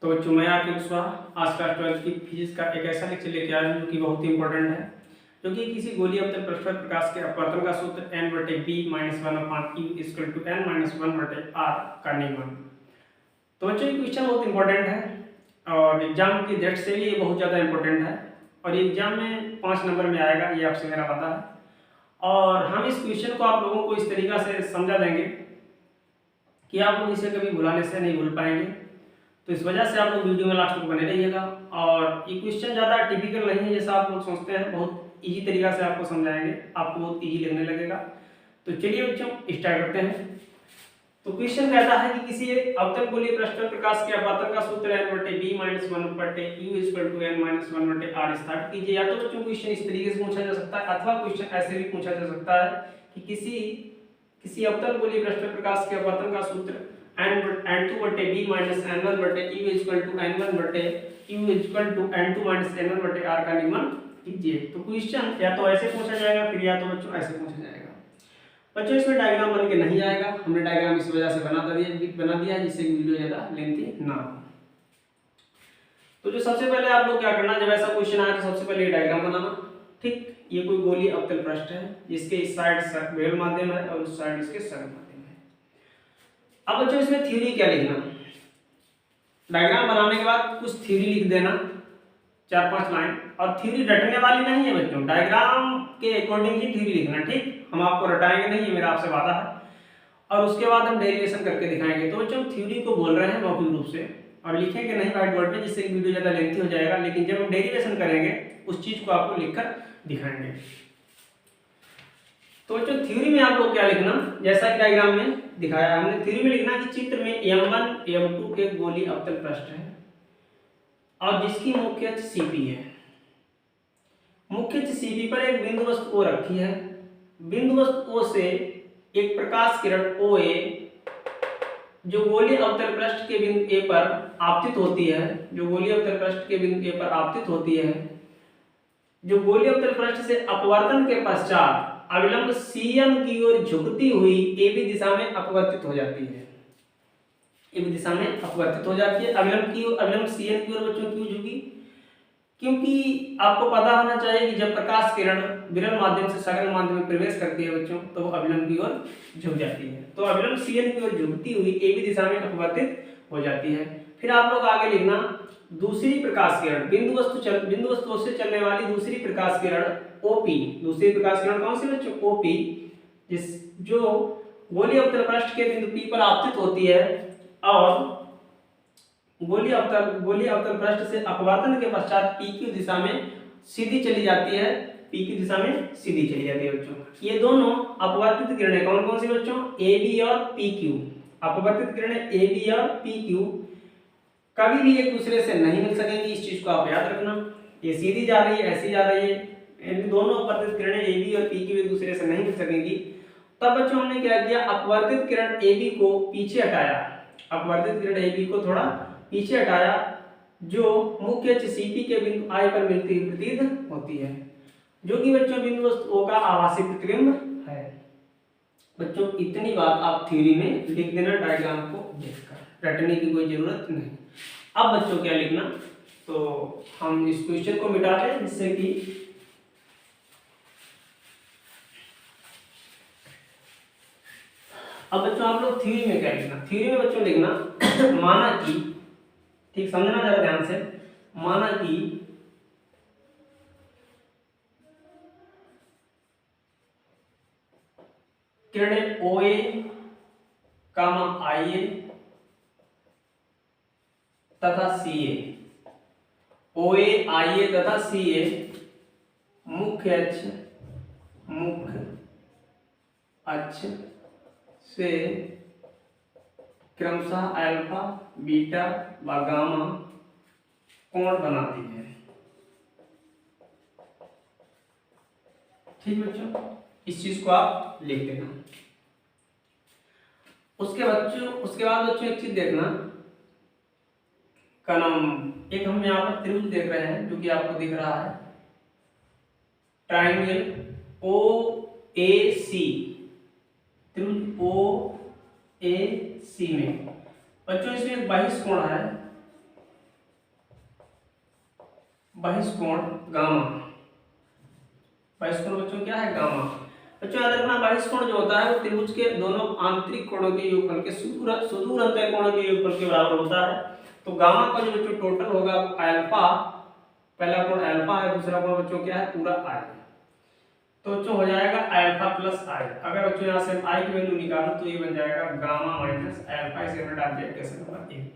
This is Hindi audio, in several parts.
तो बच्चों मैं आपके आज क्लास 12 की फिजिक्स का एक ऐसा लेक्चर लेके आया हूँ जो कि बहुत ही इंपॉर्टेंट है, जो कि किसी गोलीय अवतल पृष्ठ प्रकाश के अपवर्तन का सूत्र n/b-1/n-1/r का नियमन। तो बच्चों ये क्वेश्चन बहुत इंपॉर्टेंट है और एग्जाम की डेट से भी ये बहुत ज़्यादा इंपॉर्टेंट है और एग्जाम में 5 नंबर में आएगा, ये आपसे मेरा वादा है। और हम इस क्वेश्चन को आप लोगों को इस तरीका से समझा देंगे कि आप लोग इसे कभी भुलाने से नहीं भूल पाएंगे। तो इस वजह से आप लोग वीडियो में लास्ट तक बने रहिएगा। और ये क्वेश्चन ज़्यादा टिपिकल नहीं है जैसा आप लोग सोचते हैं, बहुत इजी तरीका से आपको समझाएंगे, आपको बहुत इजी लगने लगेगा। तो चलिए बच्चों स्टार्ट करते हैं। तो क्वेश्चन कहता है कि किसी एक अवतल गोलीय पृष्ठ पर प्रकाश के अपवर्तन का सूत्र n/b-1/n-1/r स्थापित कीजिए। या तो बच्चों क्वेश्चन इस तरीके से पूछा जा सकता है अथवा क्वेश्चन ऐसे भी पूछा जा सकता है कि किसी अवतल गोलीय पृष्ठ पर प्रकाश के अपवर्तन का सूत्र n2/b-n1/u=n1/u=n2-n1/r का नियमन कीजिए। तो क्वेश्चन या तो ऐसे पूछा जाएगा फिर या तो बच्चों ऐसे पूछा जाएगा। बच्चों इसमें डायग्राम बन के नहीं आएगा, हमने डायग्राम इस वजह से बना दिया जिससे वीडियो ज़्यादा लेंथी ना हो। तो जो सबसे पहले आप लोग क्या करना, जब ऐसा क्वेश्चन आए तो सबसे पहले ये डायग्राम बनाना। ठीक, ये कोई गोलीय अवतल पृष्ठ है जिसके इस साइड बेल माध्यम है और उस साइड इसके सरल माध्यम है। अब बच्चों इसमें थ्योरी क्या लिखना, डायग्राम बनाने के बाद कुछ थ्योरी लिख देना 4-5 लाइन। और थ्योरी रटने वाली नहीं है बच्चों, डायग्राम के अकॉर्डिंग ही थ्योरी लिखना। ठीक, हम आपको रटाएंगे नहीं, ये मेरा आपसे वादा है। और उसके बाद हम डेरिवेशन करके दिखाएंगे। तो बच्चों थ्योरी को बोल रहे हैं मौखिक रूप से और लिखेंगे नहीं व्हाइट बोर्ड पे, जिससे वीडियो ज़्यादा लेंथी हो जाएगा। लेकिन जब हम डेरिवेशन करेंगे उस चीज़ को आपको लिखकर दिखाएंगे। तो बच्चों थ्योरी में आप लोग क्या लिखना, जैसा कि डायग्राम में दिखाया हमने, थ्योरी में लिखना कि चित्र में m1 m2 एक गोलीय अवतल पृष्ठ है और जिसकी मुख्य अक्ष CP है। मुख्य अक्ष CP पर एक बिंदु वस्तु O रखी है। बिंदु वस्तु O से एक प्रकाश किरण OA जो गोलीय अवतल पृष्ठ के बिंदु A पर आपतित होती है, जो गोलीय अवतल पृष्ठ के बिंदु A पर आपतित होती है, जो गोलीय अवतल पृष्ठ से अपवर्तन के पश्चात अविलंब CN की ओर झुकती हुई AB दिशा में अपवर्तित हो जाती है। AB दिशा में अपवर्तित हो जाती है। अविलंब CN की ओर बच्चों क्यों झुकी? क्योंकि आपको पता होना चाहिए कि जब प्रकाश किरण विरल माध्यम से सकल माध्यम में प्रवेश करती है बच्चों, तो वो अविलंब की ओर झुक जाती है। तो अविलंब CN की ओर झुकती हुई AB दिशा में अपवर्तित हो जाती है। फिर आप लोग आगे लिखना, दूसरी प्रकाश किरण बिंदु वस्तु से चलने वाली दूसरी प्रकाश किरण OP, दूसरी प्रकाश किरण कौन सी बच्चों? OP, जो गोलीय अवतल पृष्ठ के बिंदु P पर आपतित होती है और गोलीय अवतल पृष्ठ से अपवर्तन के पश्चात PQ दिशा में सीधी चली जाती है। PQ दिशा में सीधी चली जाती है बच्चों। ये दोनों अपवर्तित किरणें कौन कौन सी बच्चों? AB और PQ। अपवर्तित किरणें AB और PQ कभी भी एक दूसरे से नहीं मिल सकेंगी, इस चीज को आप याद रखना। ये सीधी जा रही है, ऐसी जा रही है, इन दोनों अपवर्तित किरणें AB और PQ एक दूसरे से नहीं मिल सकेंगी। तब बच्चों हमने क्या किया, अपवर्तित किरण AB को पीछे हटाया, अपवर्तित किरण AB को थोड़ा पीछे हटाया, जो मुख्य अक्ष CP के बिंदु I पर मिलती हुई प्रतीत होती है, जो कि बच्चों बिंदु वस्तु O का आभासी प्रतिबिंब है। बच्चों इतनी बात आप थ्योरी में लिख देना डायग्राम को देखकर, रटने की कोई जरूरत नहीं। अब बच्चों क्या लिखना, तो हम इस क्वेश्चन को मिटा दें जिससे कि अब बच्चों आप लोग थ्योरी में क्या लिखना, थ्योरी में बच्चों लिखना माना कि, ठीक समझना जरा ध्यान से, माना कि किरणें OA, IA तथा CA, OA, IA तथा CA मुख्य अक्ष से क्रमशः अल्फा, बीटा व गामा कोण बनाती है। ठीक बच्चों, इस चीज को आप लिख देना। उसके बाद बच्चों एक चीज देखना का नाम, एक हम यहाँ पर त्रिभुज देख रहे हैं जो कि आपको दिख रहा है, ट्राइंगल OAC, त्रिभुज OAC में बच्चों इसमें एक बहिष्कोण है बहिष्कोण गामा। बहिष्कोण बच्चों क्या है? गामा। बच्चों याद रखना बहिष्कोण जो होता है वो त्रिभुज के दोनों आंतरिक कोणों के योगफल के सुदूर अंतः कोणों के योगफल के बराबर होता है। तो गामा का जो बच्चों टोटल होगा वो अल्फा, पहला कोण अल्फा है, दूसरा कोण बच्चों क्या है? पूरा आई। तो बच्चों हो जाएगा अल्फा प्लस आई। अगर बच्चों यहाँ से आई की वैल्यू निकालो तो ये बन जाएगा गामा माइनस अल्फा। इसे हमने डाल दिया क्वेश्चन नंबर 1।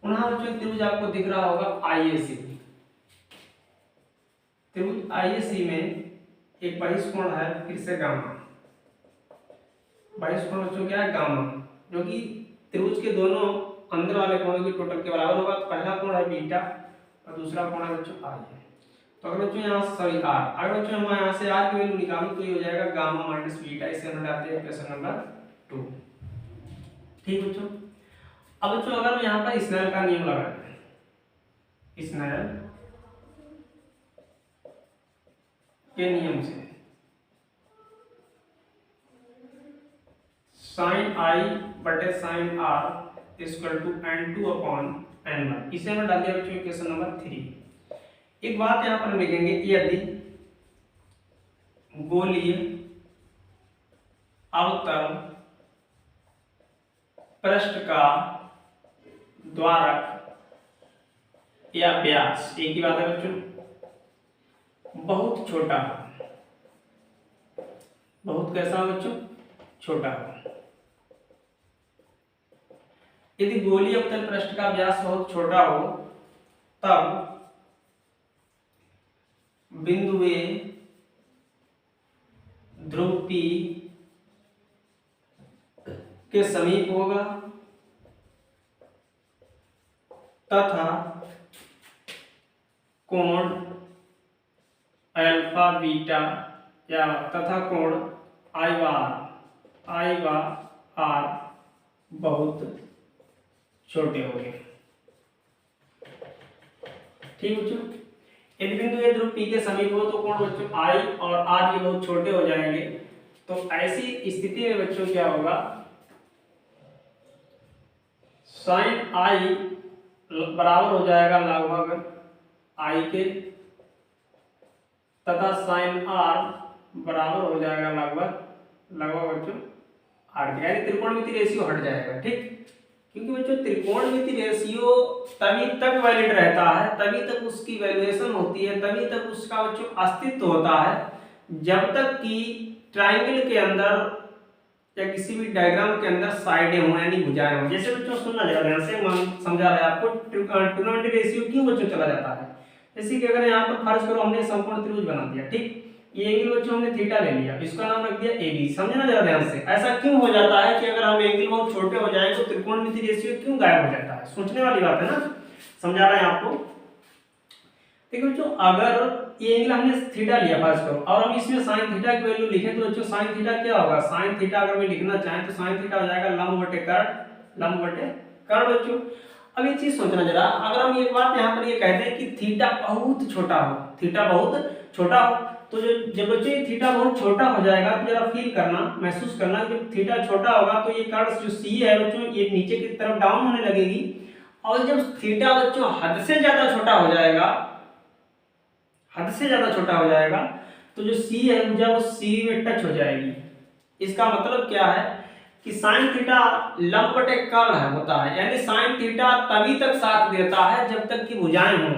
पुनः बच्चों त्रिभुज आपको दिख रहा होगा आईएसी। त्रिभुज आईएसी में एक बहिष्कोण है फिर से गामा। बहिष्कोण बच्चों क्या है? गामा, जो कि त्रिभुज के दोनों अंदर वाले कोणों की टोटल के बराबर होगा। पहला कोण है बीटा और दूसरा कोण है बच्चों आई है। तो अगर बच्चों यहाँ से सॉरी आर, अगर बच्चों हम यहाँ से आर की वैल्यू निकालूं तो ये हो जाएगा गामा माइनस बीटा। इसे हम डालते हैं क्वेश्चन नंबर 2। ठीक बच्चों। अब बच्चों अगर हम यहाँ पर स्नेल का नियम लगाते हैं, स्नेल के नियम से साइन आई बटे sine r equal to n2 upon n1, इसे हमने डाल दिया बच्चों क्वेश्चन नंबर 3। एक बात यहाँ पर लिखेंगे, यदि गोलीय अवतल पृष्ठ का द्वारक या व्यास, एक ही बात है बच्चों, बहुत छोटा, बहुत कैसा हो बच्चों? छोटा हो। यदि गोलीय अवतल पृष्ठ का व्यास बहुत छोटा हो तब बिंदु ए ध्रुव P के समीप होगा तथा कोण अल्फा बीटा या तथा कोण आई व आर बहुत छोटे होंगे। ठीक बच्चों। यदि बिंदु ए ध्रुव P के समीप हो तो कोण बच्चों आई और आर ये बहुत छोटे हो जाएंगे। तो ऐसी स्थिति में बच्चों क्या होगा? साइन आई बराबर हो जाएगा लगभग आई के तथा साइन आर बराबर हो जाएगा लगभग बच्चों आर के, यानी त्रिकोणमिति रेशियो हट जाएगा। ठीक, क्योंकि बच्चों त्रिकोणमिति रेशियो तभी तक वैलिड रहता है, तभी तक उसकी वैल्यूएशन होती है, तभी तक उसका बच्चों अस्तित्व होता है जब तक कि ट्राइंगल के अंदर या किसी भी डायग्राम के अंदर साइडें हों यानी भुजाएं हों। जैसे बच्चों सुनना जरा ध्यान से, समझा रहा है आपको ट्रिग्नोमेट्री रेशियो क्यों बच्चों चला जाता है। जैसे कि अगर यहाँ पर फर्ज करो हमने संपूर्ण त्रिभुज बना दिया, ठीक, ये एंगल बच्चों हमने थीटा ले लिया, इसका नाम रख दिया AB। समझना जरा ध्यान से, ऐसा क्यों हो जाता है कि अगर हम एंगल बहुत छोटे हो जाए तो त्रिकोणमिति रेशियो क्यों गायब हो जाता है? सोचने वाली बात है ना, समझा रहे हैं आपको। देखो बच्चों, अगर ये एंगल हमने थीटा लिया फर्ज करो और हम इसमें साइन थीटा की वैल्यू लिखें तो बच्चों साइन थीटा क्या होगा? साइन थीटा अगर मैं लिखना चाहें तो साइन थीटा हो जाएगा लंब बटे कर्ण बच्चों। अब एक चीज सोचना जरा, अगर हम एक बात यहाँ पर ये कहते हैं कि थीटा बहुत छोटा हो, थीटा बहुत छोटा हो, तो जब बच्चों ये थीटा बहुत छोटा हो जाएगा तो जरा फील करना, महसूस करना, जब थीटा छोटा होगा तो ये कर्ण जो सी है बच्चों ये नीचे की तरफ डाउन होने लगेगी। और जब थीटा बच्चों हद से ज्यादा छोटा हो जाएगा, हद से ज्यादा छोटा हो जाएगा तो जो सी है भुजा वो सी में टच हो जाएगी। इसका मतलब क्या है कि साइन थीटा लंब बटे कर्ण है होता है, यानी साइन थीटा तभी तक साथ देता है जब तक कि भुजाएं हों,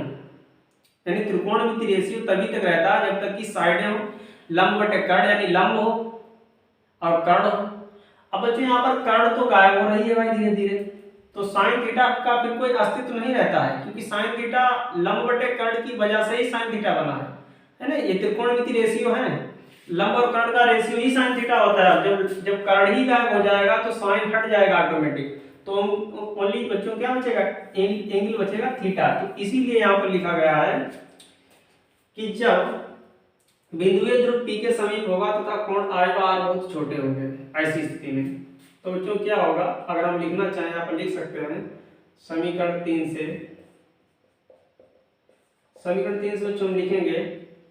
यानी त्रिकोणमिति रेशियो तभी तक रहता है जब तक कि साइडें हों, लंब बटे कर्ण यानी लंब हो और कर्ण हो। अब बच्चों यहाँ पर कर्ण तो गायब हो रही है भाई धीरे धीरे, तो साइन थीटा का फिर कोई अस्तित्व नहीं रहता है, क्योंकि साइन थीटा लंब बटे कर्ण की वजह से ही साइन थीटा बना है ना। ये त्रिकोणमिति रेशियो है, लंब और कर्ण का रेशियो ही साइन थीटा होता है। जब कर्ण ही गायब हो जाएगा तो साइन हट जाएगा ऑटोमेटिक, तो ओनली बच्चों क्या बचेगा? एंगल बचेगा थीटा। तो इसीलिए यहाँ पर लिखा गया है कि जब बिंदु ए ध्रुव P के समीप होगा तथा कोण I व R बहुत छोटे होंगे, ऐसी स्थिति में तो बच्चों क्या होगा? अगर हम लिखना चाहें यहाँ पर लिख सकते हैं समीकरण 3 से, समीकरण 3 से बच्चों हम लिखेंगे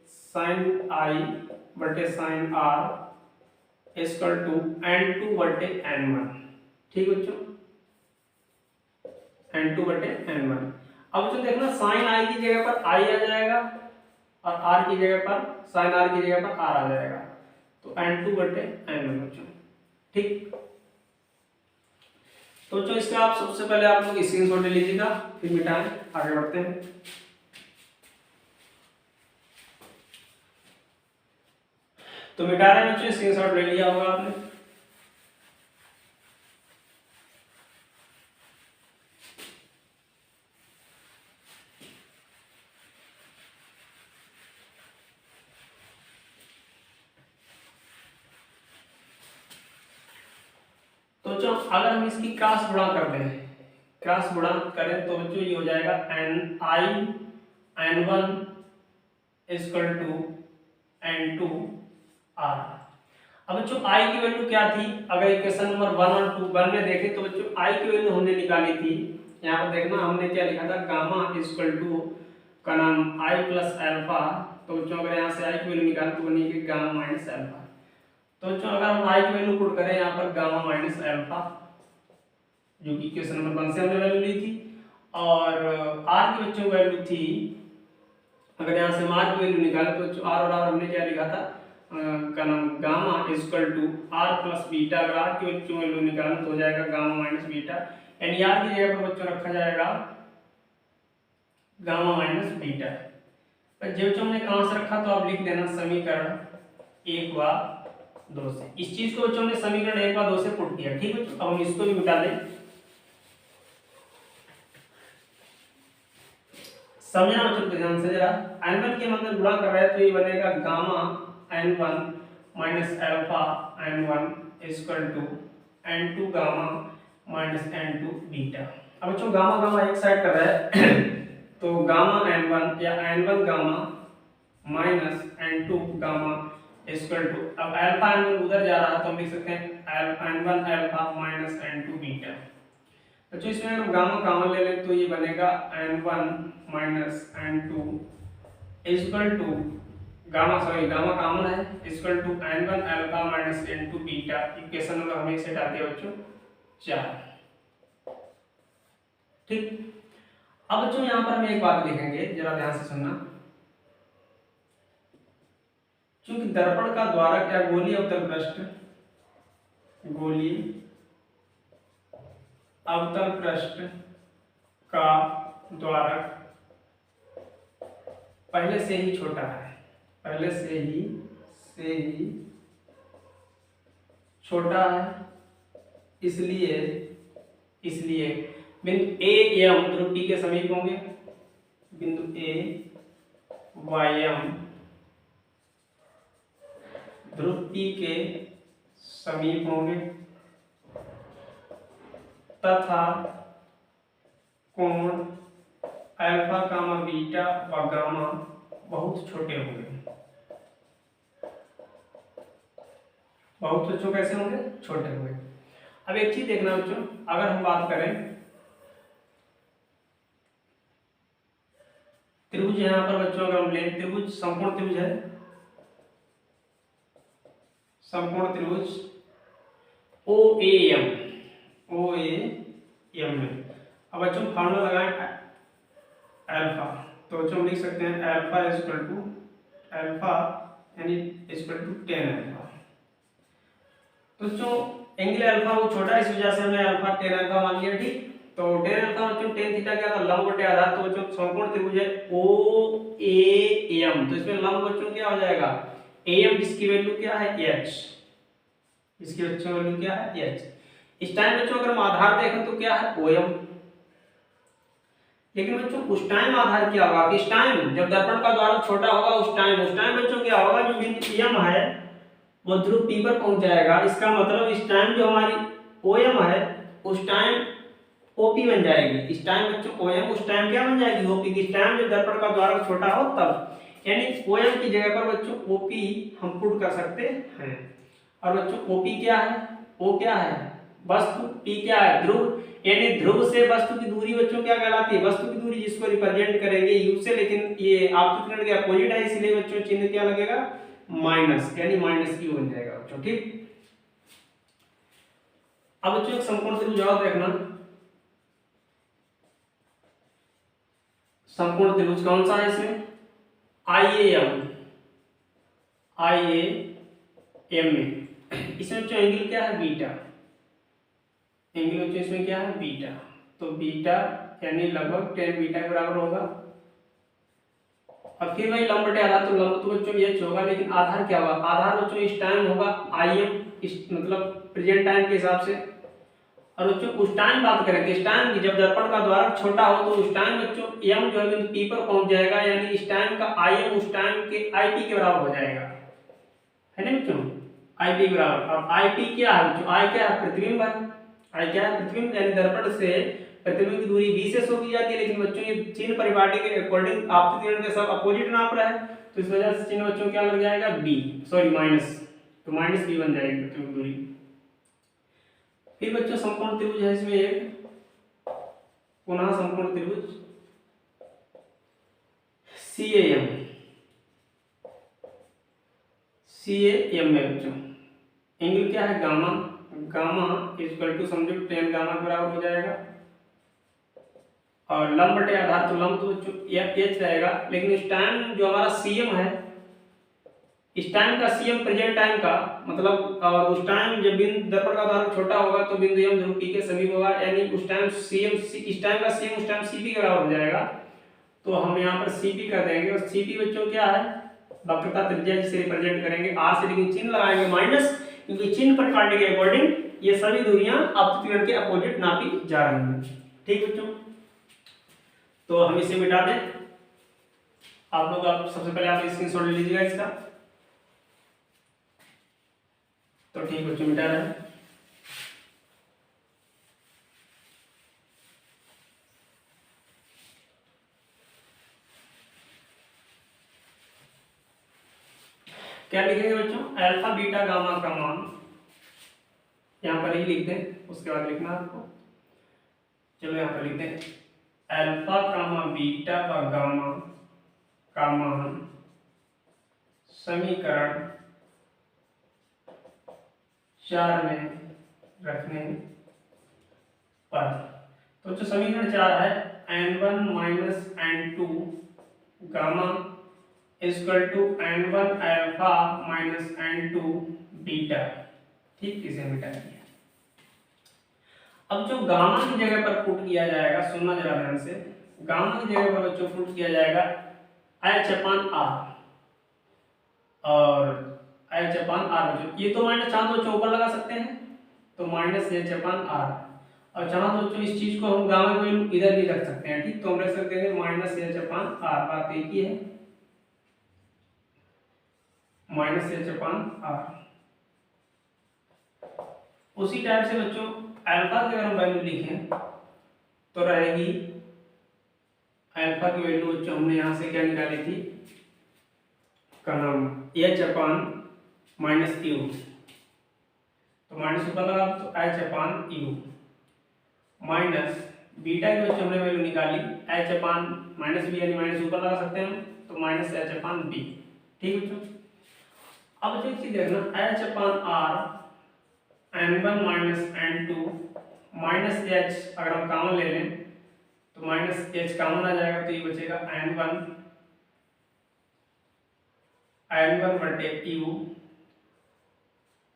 साइन I बटे sine R equal to n2 बटे n1। ठीक बच्चों, n2 बटे n1। अब जो देखना साइन आई की जगह पर आई आ जाएगा और आर की जगह पर साइन आर की जगह पर आर आ जाएगा, तो n2 बटे n1 बच्चों। ठीक, तो बच्चों इसका आप सबसे पहले आप लोग स्क्रीनशॉट ले लीजिएगा, फिर मिटाएं, आगे बढ़ते हैं। तो मिटा रहे हैं बच्चों, स्क्रीनशॉट ले लिया होगा आपने। तो बच्चों अगर हम इसकी क्रॉस गुणा कर दें, क्रॉस गुणा करें तो बच्चों ये हो जाएगा n n1 equal to n2 r। अब बच्चों i की वैल्यू क्या थी, अगर इक्वेशन नंबर 1 और 2 1 में देखें तो बच्चों i की वैल्यू हमने निकाली थी, यहाँ पर देखना हमने क्या लिखा था, गामा इक्वल टू का नाम i प्लस अल्फा। तो बच्चों अगर यहाँ से i की वैल्यू निकालें तो बनेगी गामा माइनस अल्फा। तो बच्चों अगर हम i की वैल्यू पुट करें यहाँ पर गामा माइनस अल्फा, जो कि क्वेश्चन नंबर 1 से हमने वैल्यू ली थी, और r की बच्चों वैल्यू थी, अगर यहाँ से r की वैल्यू निकालें तो बच्चों r और r हमने क्या लिखा था, का नाम gamma equal to r plus beta. अगर r की बच्चों वैल्यू निकालें तो हो जाएगा गामा माइनस बीटा, यानी r की जगह पर बच्चों रखा जाएगा गामा माइनस बीटा। पर जो बच्चों हमने कहाँ से रखा तो आप लिख देना समीकरण 1 व 2 से। इस चीज को बच्चों हमने समीकरण 1 व 2 से पुट किया। ठीक है, अब हम इसको भी मिटा दें। समझना बच्चों ध्यान से जरा, n1 के मतलब गुणा कर रहे हैं तो ये बनेगा gamma n1 minus alpha n1 equal to n2 gamma minus n2 beta. अब बच्चों गामा गामा एक साइड कर रहा है तो गामा n1 या n1 gamma minus n2 gamma equal to, अब अल्फा n1 उधर जा रहा है तो हम लिख सकते हैं n1 alpha minus n2 beta. बच्चों इसमें अगर गामा कॉमन ले लें तो ये बनेगा n1 minus n2 equal to gamma common है equal to n1 alpha minus n2 beta. Equation number हमें इसे डाल दिया बच्चों 4। ठीक, अब बच्चों यहाँ पर हम एक बात लिखेंगे, जरा ध्यान से सुनना। चूंकि दर्पण का द्वारक या गोलीय अवतल पृष्ठ, गोलीय अवतल पृष्ठ का द्वारक पहले से ही छोटा है, पहले से ही छोटा है, इसलिए बिंदु ए एम ध्रुव P के समीप होंगे, बिंदु ए व एम ध्रुव P के समीप होंगे तथा कोण अल्फा कामा बीटा व गामा बहुत छोटे होंगे। बहुत बच्चों कैसे होंगे, छोटे होंगे। अब एक चीज देखना बच्चों, अगर हम बात करें त्रिभुज, यहाँ पर बच्चों अगर हम लें त्रिभुज, समकोण त्रिभुज है, समकोण त्रिभुज OAM में। अब बच्चों फार्मूला लगाएं अल्फा, तो बच्चों हम लिख सकते हैं अल्फा यानी इक्वल टू 10 अल्फा। तो बच्चों एंगल अल्फा वो छोटा है, इस वजह से हमने अल्फा 10 अल्फा मान लिया। ठीक, तो 10 अल्फा बच्चों 10 थीटा क्या था, लंब बटे आधार। तो बच्चों समकोण त्रिभुज है OAM, तो इसमें लंब बच्चों क्या हो जाएगा AM, जिसकी वैल्यू क्या है h, इसकी बच्चों वैल्यू क्या है h। इस टाइम बच्चों अगर हम आधार देखें तो क्या है OM, लेकिन बच्चों उस टाइम आधार क्या होगा कि इस टाइम जब दर्पण का द्वारक छोटा होगा उस टाइम बच्चों क्या होगा, जो बिंदु M है वो ध्रुव P पर पहुंच जाएगा। इसका मतलब इस टाइम जो हमारी OM है उस टाइम OP बन जाएगी। इस टाइम बच्चों OM उस टाइम क्या बन जाएगी OP। इस टाइम जब दर्पण का द्वारक छोटा हो तब, यानी OM की जगह पर बच्चों OP हम पुट कर सकते हैं। और बच्चों OP क्या है, O क्या है वस्तु, P क्या है ध्रुव, यानी ध्रुव से वस्तु की दूरी बच्चों क्या कहलाती है, वस्तु की दूरी, जिसको रिप्रेजेंट करेंगे U से, लेकिन ये आपतित किरण के अपोजिट है इसलिए बच्चों चिन्ह क्या लगेगा माइनस, यानी माइनस Q बन जाएगा बच्चों। ठीक, अब बच्चों एक समकोण त्रिभुज और देखना, समकोण त्रिभुज कौन सा है इसमें? IAM, में इसमें जो एंगल क्या है? बीटा। एंगल जो इसमें क्या है? बीटा। तो बीटा यानी लगभग 10 बीटा के बराबर होगा। अब फिर वही लंब बटे आधार, तो लंब तो बच्चों एच होगा, लेकिन आधार क्या होगा? आधार बच्चों इस टाइम होगा IM, मतलब प्रेजेंट टाइम के हिसाब से। और बच्चों उस टाइम बात करें, इस टाइम की जब दर्पण का द्वारक छोटा हो तो उस टाइम बच्चों m जो है बिंदु P पर पहुंच जाएगा, यानी इस टाइम का IM उस टाइम के IP के बराबर हो जाएगा, है ना बच्चों? IP के बराबर। अब IP क्या है बच्चों? I क्या है? प्रतिबिंब है। I क्या है? प्रतिबिंब, यानी दर्पण से प्रतिबिंब की दूरी 20 से 100 की जाती है, लेकिन बच्चों ये चिन्ह परिपाटी के अकॉर्डिंग आपतित किरण के सब अपोजिट नाप रहा है, तो इस वजह से चिन्ह बच्चों क्या लग जाएगा? b, सॉरी माइनस, तो माइनस b बन जाएगी प्रतिबिंब दूरी। फिर बच्चों समकोण त्रिभुज है इसमें एक, पुनः समकोण त्रिभुज CAM, में बच्चों एंगल क्या है? गामा। गामा इक्वल टू समझो tan गामा के बराबर हो जाएगा। और लंब बटे आधार, तो लंब तो बच्चों एच रहेगा, लेकिन इस टाइम जो हमारा CM है, इस टाइम का CM प्रेजेंट टाइम का मतलब, और उस टाइम जब बिंदु दर्पण का द्वारक छोटा होगा तो बिंदु M ध्रुव P के समीप होगा, यानी उस टाइम CM, इस टाइम का CM उस टाइम CP के बराबर हो जाएगा। तो हम यहाँ पर CP कर देंगे, और CP बच्चों क्या है? वक्रता त्रिज्या जिसे रिप्रेजेंट करेंगे R से, लेकिन चिन्ह लगाएंगे माइनस, क्योंकि चिन्ह परिपाटी के अकॉर्डिंग ये सभी दूरियां आपतित किरण के अपोजिट नापी जा रही हैं। ठीक बच्चों, तो हम इसे मिटा दें। आप लोग सबसे पहले आप स्क्रीनशॉट ले लीजिएगा इसका। तो ठीक बच्चों, मिटा रहे हैं। क्या लिखेंगे बच्चों? अल्फा बीटा गामा का मान यहाँ पर ही लिख दें, उसके बाद लिखना आपको। चलो यहाँ पर लिख दें अल्फा कामा बीटा का गामा का मान समीकरण 4 में रखने पर। तो जो समीकरण 4 है n1 minus n2 gamma equal to n1 alpha minus n2 beta. ठीक, इसे मिटा दिया। अब जो गामा की जगह पर पुट किया जाएगा, सुनना जरा ध्यान से, गामा की जगह पर बच्चों पुट किया जाएगा H/R, और H/R बच्चों ये तो माइनस चाहो तो ऊपर लगा सकते हैं, तो माइनस H/R, और चाहो तो इस चीज को हम गामा की वैल्यू इधर भी रख सकते हैं। ठीक, तो हम रख सकते हैं माइनस H/R, बात एक ही है, माइनस H/R। उसी टाइप से बच्चों अल्फा की अगर हम वैल्यू लिखें तो रहेगी, अल्फा की वैल्यू बच्चों हमने यहाँ से क्या निकाली थी? का नाम H/-U, तो माइनस ऊपर लगा तो H/U माइनस बीटा की बच्चों हमने वैल्यू निकाली H/-B, यानी माइनस ऊपर लगा सकते हैं, तो माइनस H/B। ठीक बच्चों, अब जो चीज देखना H/R n1 minus n2 minus h, अगर हम कॉमन ले लें तो माइनस h कॉमन आ जाएगा, तो ये बचेगा n1 बटे u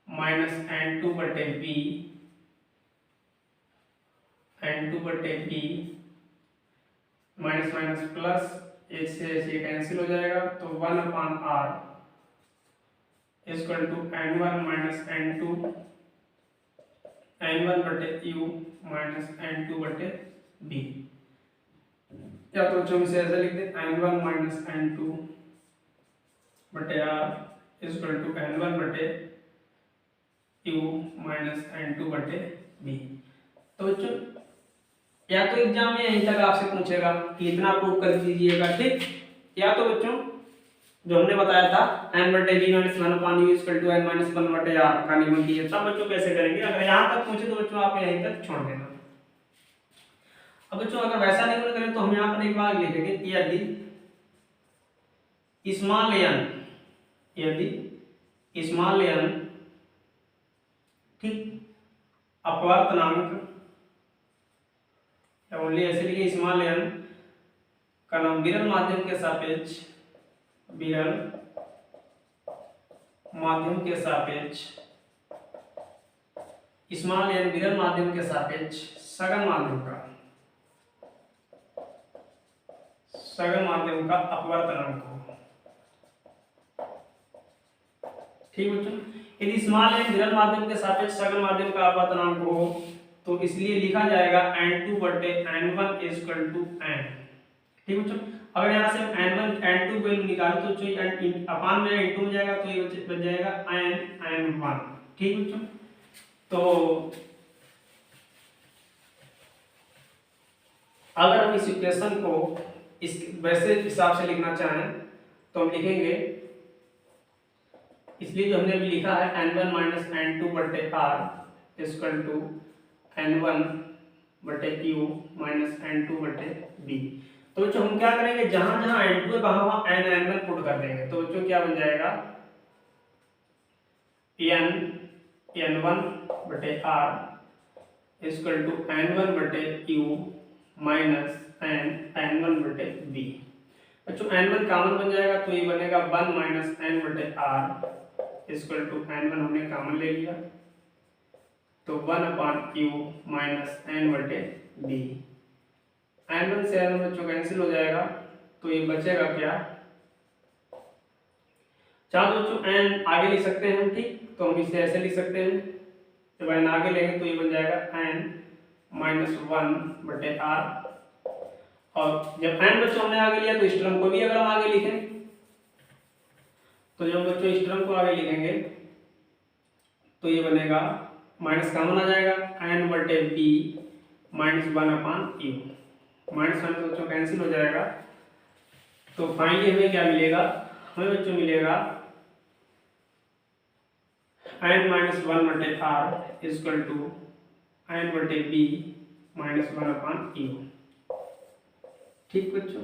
माइनस n2 बटे b, n2 बटे b minus minus plus, h से h ये कैंसिल हो जाएगा, तो 1/r equal to n1 minus n2 n1 बटे u माइनस n2 बटे b। या तो बच्चों इसे ऐसे लिख दें n1 माइनस n2 बटे r इक्वल टू n1 बटे u माइनस n2 बटे b। तो बच्चों या तो एग्जाम में यहीं तक आपसे पूछेगा कि इतना प्रूव कर दीजिएगा, ठीक, या तो बच्चों जो हमने बताया था n बटे b minus 1/u equal to n minus 1 बटे r का नियम कीजिए, तब बच्चों कैसे करेंगे? अगर यहाँ तक पूछे तो बच्चों आप यहीं तक छोड़ देना। अब बच्चों अगर वैसा नियमन करें तो हम यहाँ पर एक बार लिखेंगे यदि स्मॉल n ठीक अपवर्तनांक, ओनली ऐसे लिखिए स्मॉल n का नाम विरल माध्यम के सापेक्ष, विरल माध्यम के सापेक्ष स्मॉल एन विरल माध्यम के सापेक्ष सघन माध्यम का अपवर्तनांक हो। ठीक बच्चों, यदि स्मॉल एन विरल माध्यम के सापेक्ष सघन माध्यम का अपवर्तनांक हो तो इसलिए लिखा जाएगा n2 बटे n1 इक्वल टू n। ठीक बच्चों, अगर यहाँ से n1 n2 वैल्यू निकालें तो जो अपान में n2 में जाएगा तो ये बच जाएगा n1। ठीक बच्चों, तो अगर हम इस इक्वेशन को इस वैसे हिसाब से लिखना चाहें तो हम लिखेंगे, इसलिए जो हमने अभी लिखा है n1 माइनस n2 बटे r इक्वल टू n1 बटे q माइनस n2 बटे b। तो बच्चों हम क्या करेंगे, जहां जहां n2 है वहां n1 पुट कर देंगे। तो बच्चों क्या बन जाएगा, n1 बटे r इक्वल टू n1 बटे q माइनस n1 बटे b। बच्चों n1 कॉमन बन जाएगा तो ये बनेगा 1 माइनस n बटे r इक्वल टू n1 हमने कॉमन ले लिया तो 1 अपॉन q माइनस n बटे b। n1 से n1 बच्चों कैंसिल हो जाएगा तो ये बचेगा क्या, चाहे बच्चों n आगे लिख सकते हैं हम। ठीक, तो हम इसे ऐसे लिख सकते हैं, जब n आगे लेंगे तो ये बन जाएगा n माइनस 1 बटे r। और जब n बच्चों हमने आगे लिया तो इस टर्म को भी अगर हम आगे लिखें तो जब बच्चों इस टर्म को आगे लिखेंगे तो ये बनेगा माइनस कॉमन आ जाएगा n बटे b minus 1 upon q। Minus minus बच्चों कैंसिल हो जाएगा तो फाइनली हमें क्या मिलेगा, हमें बच्चों मिलेगा n माइनस 1 बटे r इक्वल टू n बटे b माइनस 1 अपॉन q। ठीक बच्चों,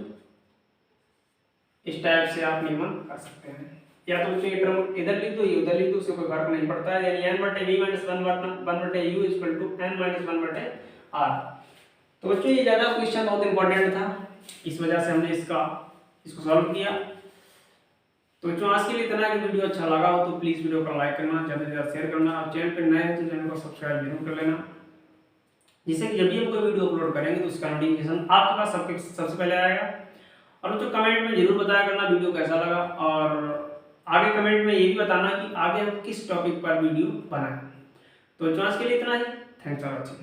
इस टाइप से आप नियमन कर सकते हैं, या तो बच्चों ये टर्म इधर लिख दो, ये उधर लिख दो, उससे कोई फर्क नहीं पड़ता है। यानी n बटे b माइनस 1 बटे u equal to n minus 1 बटे r। तो बच्चों ये ज़्यादा क्वेश्चन बहुत इंपॉर्टेंट था, इस वजह से हमने इसको सॉल्व किया। तो बच्चों आज के लिए इतना ही। वीडियो अच्छा लगा हो तो प्लीज़ वीडियो को लाइक करना, ज़्यादा से ज़्यादा शेयर करना, आप चैनल पर नए हैं तो चैनल को सब्सक्राइब जरूर कर लेना, जिससे कि जब भी हम कोई वीडियो अपलोड करेंगे तो उसका नोटिफिकेशन आपके पास सबसे पहले आएगा। और बच्चों कमेंट में जरूर बताया करना वीडियो कैसा लगा, और आगे कमेंट में ये भी बताना कि आगे हम किस टॉपिक पर वीडियो बनाएं। तो बच्चों आज के लिए इतना ही। Thanks for watching.